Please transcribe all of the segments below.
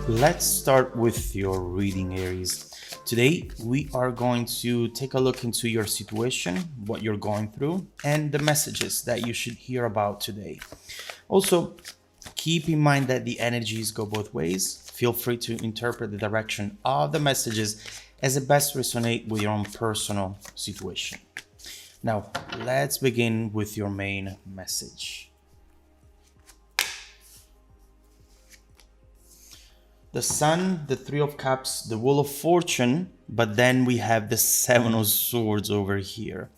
Let's start with your reading, Aries. Today, we are going to take a look into your situation, what you're going through, and the messages that you should hear about today. Also, keep in mind that the energies go both ways. Feel free to interpret the direction of the messages as it best resonate with your own personal situation. Now, let's begin with your main message. The Sun, the Three of Cups, the Wheel of Fortune, but then we have the Seven of Swords over here.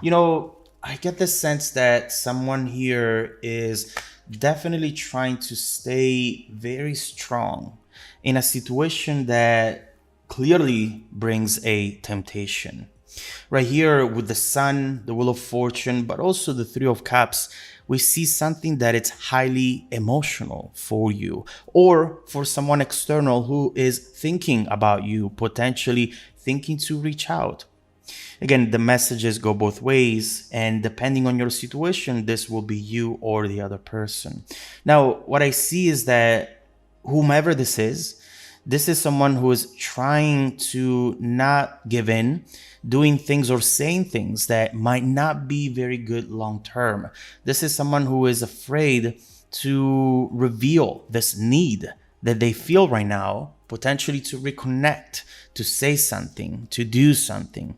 I get the sense that someone here is definitely trying to stay very strong in a situation that clearly brings a temptation. Right here with the Sun, the Wheel of Fortune, but also the Three of Cups, we see something that it's highly emotional for you or for someone external who is thinking about you, potentially thinking to reach out. Again, the messages go both ways, and depending on your situation, this will be you or the other person. Now, what I see is that whomever this is someone who is trying to not give in, doing things or saying things that might not be very good long term. This is someone who is afraid to reveal this need that they feel right now, potentially to reconnect, to say something, to do something.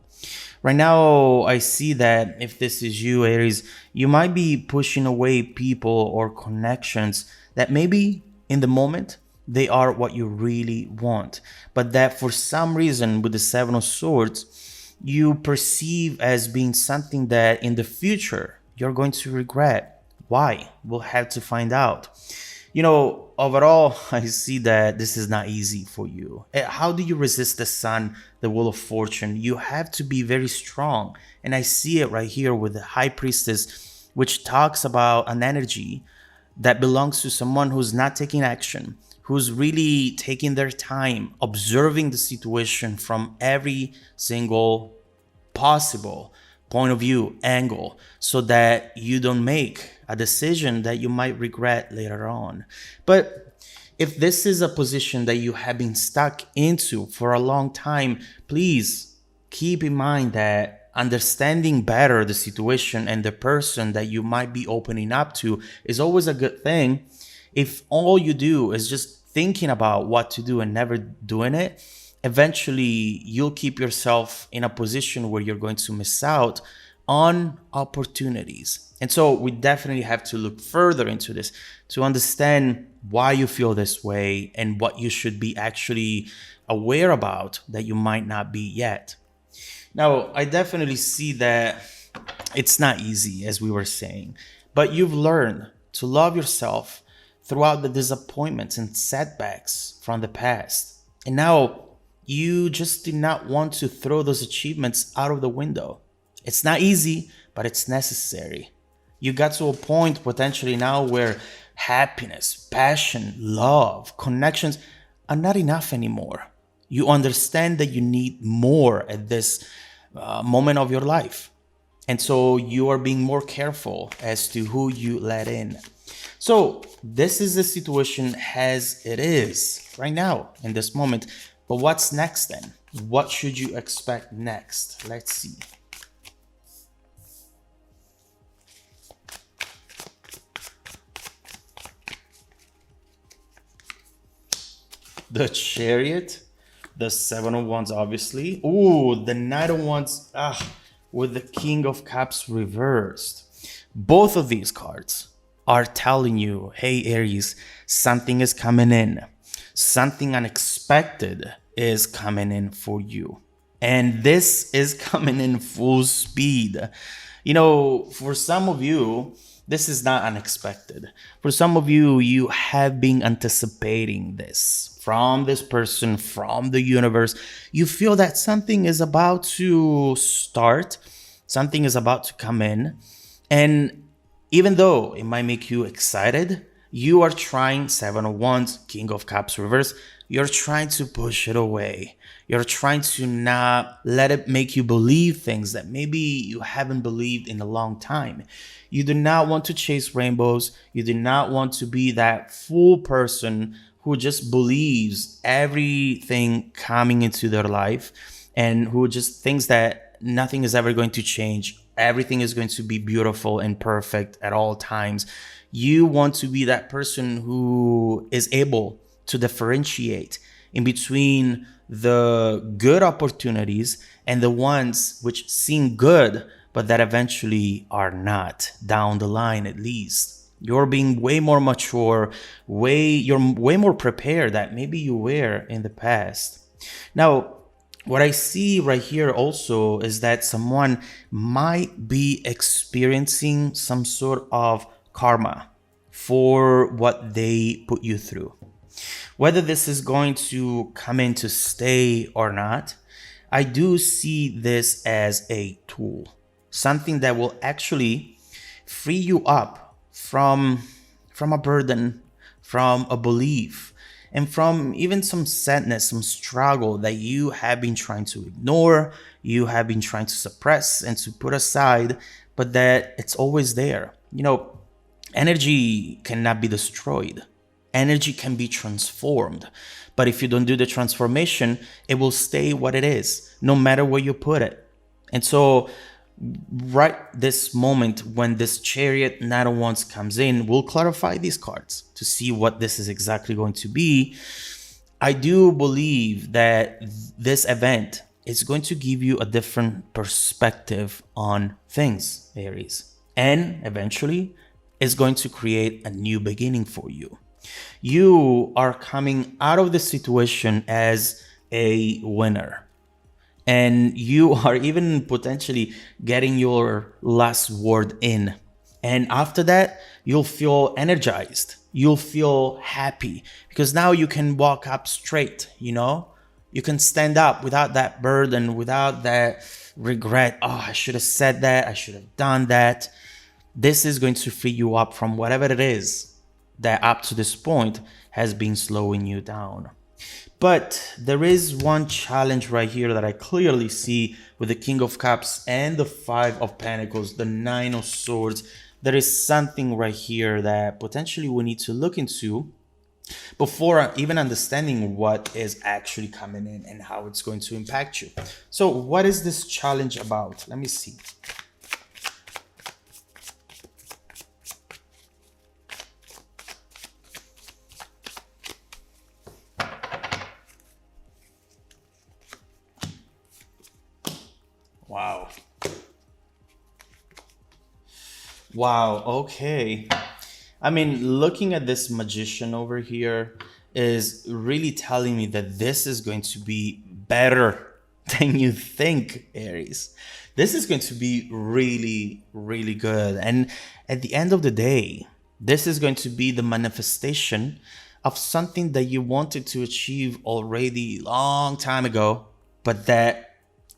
Right now, I see that if this is you, Aries, you might be pushing away people or connections that maybe in the moment they are what you really want, but that for some reason with the Seven of Swords, you perceive as being something that in the future you're going to regret. Why? We'll have to find out. Overall, I see that this is not easy for you. How do you resist the Sun, the Wheel of Fortune? You have to be very strong. And I see it right here with the High Priestess, which talks about an energy that belongs to someone who's not taking action, who's really taking their time, observing the situation from every single possible point of view, angle, so that you don't make a decision that you might regret later on. But if this is a position that you have been stuck into for a long time, please keep in mind that understanding better the situation and the person that you might be opening up to is always a good thing. If all you do is just thinking about what to do and never doing it, eventually you'll keep yourself in a position where you're going to miss out on opportunities. And so we definitely have to look further into this to understand why you feel this way and what you should be actually aware about that you might not be yet. Now, I definitely see that it's not easy, as we were saying, but you've learned to love yourself throughout the disappointments and setbacks from the past. And now you just do not want to throw those achievements out of the window. It's not easy, but it's necessary. You got to a point potentially now where happiness, passion, love, connections are not enough anymore. You understand that you need more at this moment of your life. And so you are being more careful as to who you let in. So this is the situation as it is right now in this moment. But what's next then? What should you expect next? Let's see. The Chariot, the Seven of Wands, obviously. Ooh, the Knight of Wands, with the King of Cups reversed. Both of these cards are telling you, hey, Aries, something is coming in. Something unexpected is coming in for you. And this is coming in full speed. For some of you, this is not unexpected. For some of you, you have been anticipating this from this person, from the universe. You feel that something is about to start, something is about to come in. And even though it might make you excited, you are trying, Seven of Wands, King of Cups reverse, you're trying to push it away. You're trying to not let it make you believe things that maybe you haven't believed in a long time. You do not want to chase rainbows. You do not want to be that full person who just believes everything coming into their life and who just thinks that nothing is ever going to change. Everything is going to be beautiful and perfect at all times. You want to be that person who is able to differentiate in between the good opportunities and the ones which seem good, but that eventually are not, down the line at least. You're being way more mature, you're way more prepared that maybe you were in the past. Now, what I see right here also is that someone might be experiencing some sort of karma for what they put you through. Whether this is going to come in to stay or not, I do see this as a tool, something that will actually free you up from a burden, from a belief, and from even some sadness, some struggle that you have been trying to ignore, you have been trying to suppress and to put aside, but that it's always there. Energy cannot be destroyed. Energy can be transformed. But if you don't do the transformation, it will stay what it is, no matter where you put it. And so, right this moment, when this Chariot Knight of Wands comes in, we'll clarify these cards to see what this is exactly going to be. I do believe that this event is going to give you a different perspective on things, Aries. And eventually, is going to create a new beginning for you. You are coming out of the situation as a winner. And you are even potentially getting your last word in. And after that, you'll feel energized. You'll feel happy because now you can walk up straight, You can stand up without that burden, without that regret. Oh, I should have said that. I should have done that. This is going to free you up from whatever it is that up to this point has been slowing you down. But there is one challenge right here that I clearly see with the King of Cups and the Five of Pentacles, the Nine of Swords. There is something right here that potentially we need to look into before even understanding what is actually coming in and how it's going to impact you. So what is this challenge about? Let me see. Wow. Wow, okay. I mean, looking at this magician over here is really telling me that this is going to be better than you think, Aries. This is going to be really, really good. And at the end of the day, this is going to be the manifestation of something that you wanted to achieve already long time ago, but that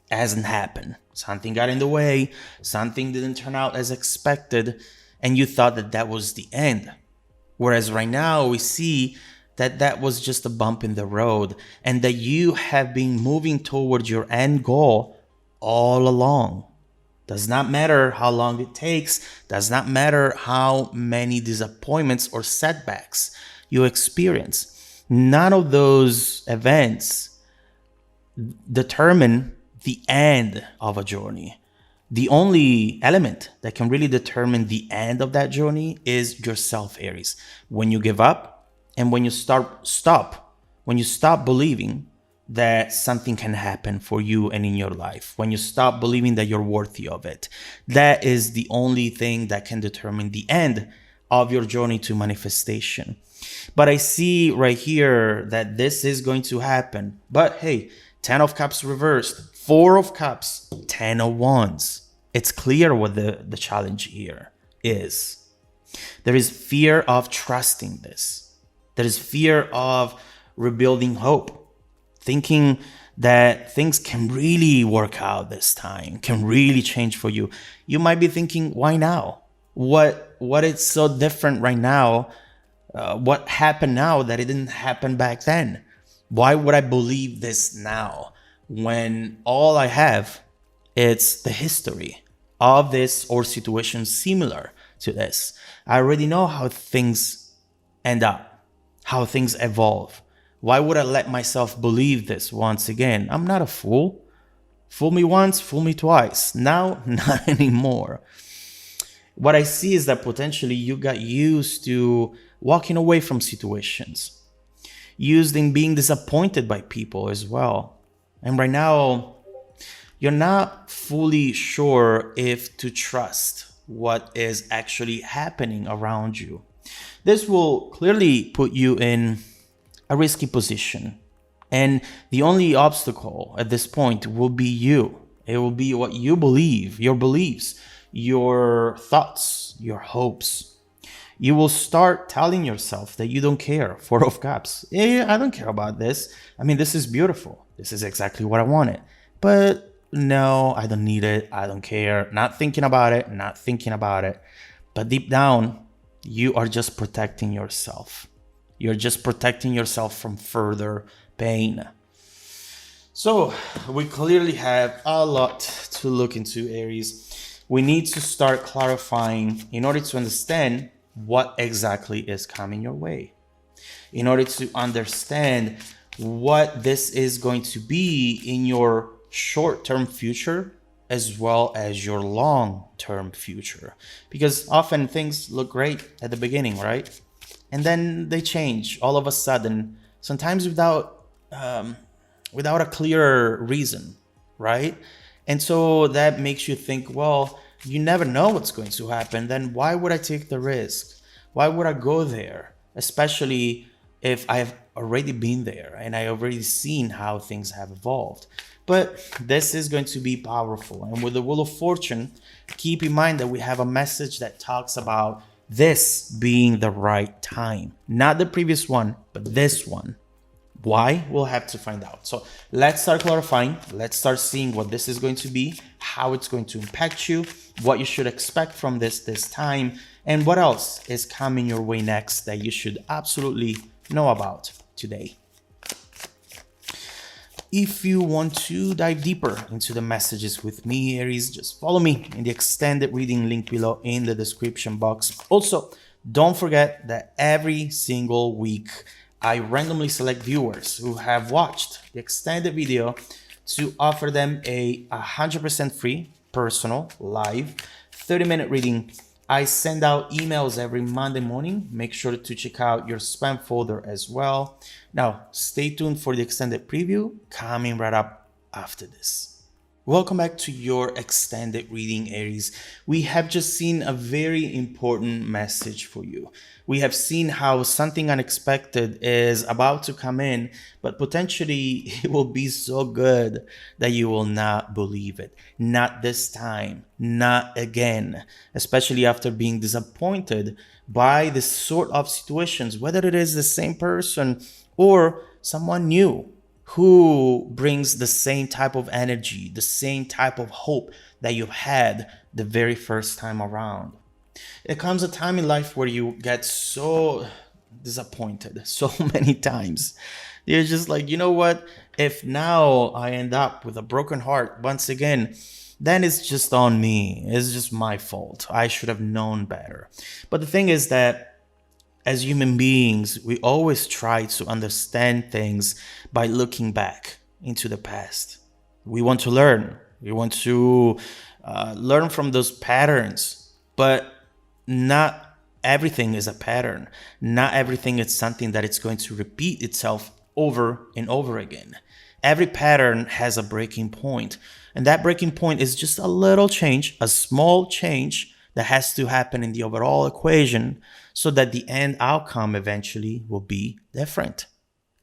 hasn't happened. Something got in the way, something didn't turn out as expected, and you thought that that was the end. Whereas right now we see that that was just a bump in the road and that you have been moving towards your end goal all along. Does not matter how long it takes, does not matter how many disappointments or setbacks you experience. None of those events determine the end of a journey. The only element that can really determine the end of that journey is yourself, Aries. When you give up and when you when you stop believing that something can happen for you and in your life, when you stop believing that you're worthy of it, that is the only thing that can determine the end of your journey to manifestation. But I see right here that this is going to happen. But hey, 10 of Cups reversed, 4 of Cups, 10 of Wands. It's clear what the challenge here is. There is fear of trusting this. There is fear of rebuilding hope, thinking that things can really work out this time, can really change for you. You might be thinking, why now? What is so different right now? What happened now that it didn't happen back then? Why would I believe this now when all I have is the history of this or situation similar to this? I already know how things end up, how things evolve. Why would I let myself believe this once again? I'm not a fool. Fool me once, fool me twice. Now, not anymore. What I see is that potentially you got used to walking away from situations, used in being disappointed by people as well. And right now, you're not fully sure if to trust what is actually happening around you. This will clearly put you in a risky position. And the only obstacle at this point will be you. It will be what you believe, your beliefs, your thoughts, your hopes. You will start telling yourself that you don't care. Four of Cups. I don't care about this. I mean, this is beautiful. This is exactly what I wanted. But no, I don't need it. I don't care. Not thinking about it, not thinking about it. But deep down, you are just protecting yourself. You're just protecting yourself from further pain. So we clearly have a lot to look into, Aries. We need to start clarifying in order to understand what exactly is coming your way, in order to understand what this is going to be in your short-term future as well as your long-term future. Because often things look great at the beginning, right? And then they change all of a sudden, sometimes without a clear reason, right? And so that makes you think, well, you never know what's going to happen. Then why would I take the risk? Why would I go there? Especially if I've already been there and I already seen how things have evolved. But this is going to be powerful. And with the Wheel of Fortune, keep in mind that we have a message that talks about this being the right time. Not the previous one, but this one. Why? We'll have to find out. So let's start clarifying. Let's start seeing what this is going to be, how it's going to impact you, what you should expect from this time, and what else is coming your way next that you should absolutely know about today. If you want to dive deeper into the messages with me, Aries, just follow me in the extended reading link below in the description box. Also, don't forget that every single week, I randomly select viewers who have watched the extended video to offer them a 100% free, personal, live, 30-minute reading. I send out emails every Monday morning. Make sure to check out your spam folder as well. Now, stay tuned for the extended preview coming right up after this. Welcome back to your extended reading, Aries. We have just seen a very important message for you. We have seen how something unexpected is about to come in, but potentially it will be so good that you will not believe it. Not this time, not again, especially after being disappointed by this sort of situations, whether it is the same person or someone new who brings the same type of energy, the same type of hope that you had the very first time around. It comes a time in life where you get so disappointed so many times. You're just like, you know what? If now I end up with a broken heart once again, then it's just on me. It's just my fault. I should have known better. But the thing is that as human beings, we always try to understand things by looking back into the past. We want to learn. We want to learn from those patterns, but not everything is a pattern. Not everything is something that it's going to repeat itself over and over again. Every pattern has a breaking point, and that breaking point is just a little change, a small change that has to happen in the overall equation so that the end outcome eventually will be different.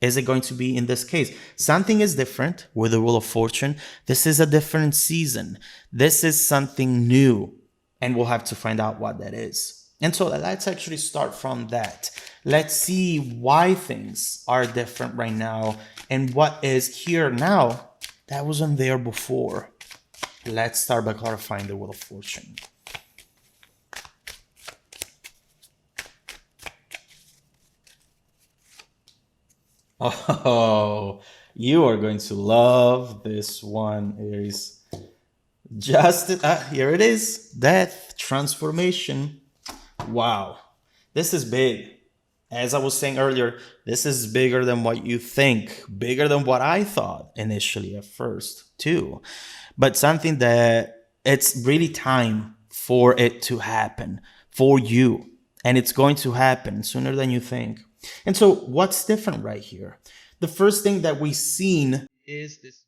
Is it going to be in this case? Something is different with the Wheel of Fortune. This is a different season. This is something new, and we'll have to find out what that is. And so let's actually start from that. Let's see why things are different right now and what is here now that wasn't there before. Let's start by clarifying the Wheel of Fortune. Oh, you are going to love this one, Aries. Here it is. Death, transformation. Wow. This is big. As I was saying earlier, this is bigger than what you think, bigger than what I thought initially at first, too. But something that it's really time for it to happen for you. And it's going to happen sooner than you think. And so, what's different right here? The first thing that we've seen is this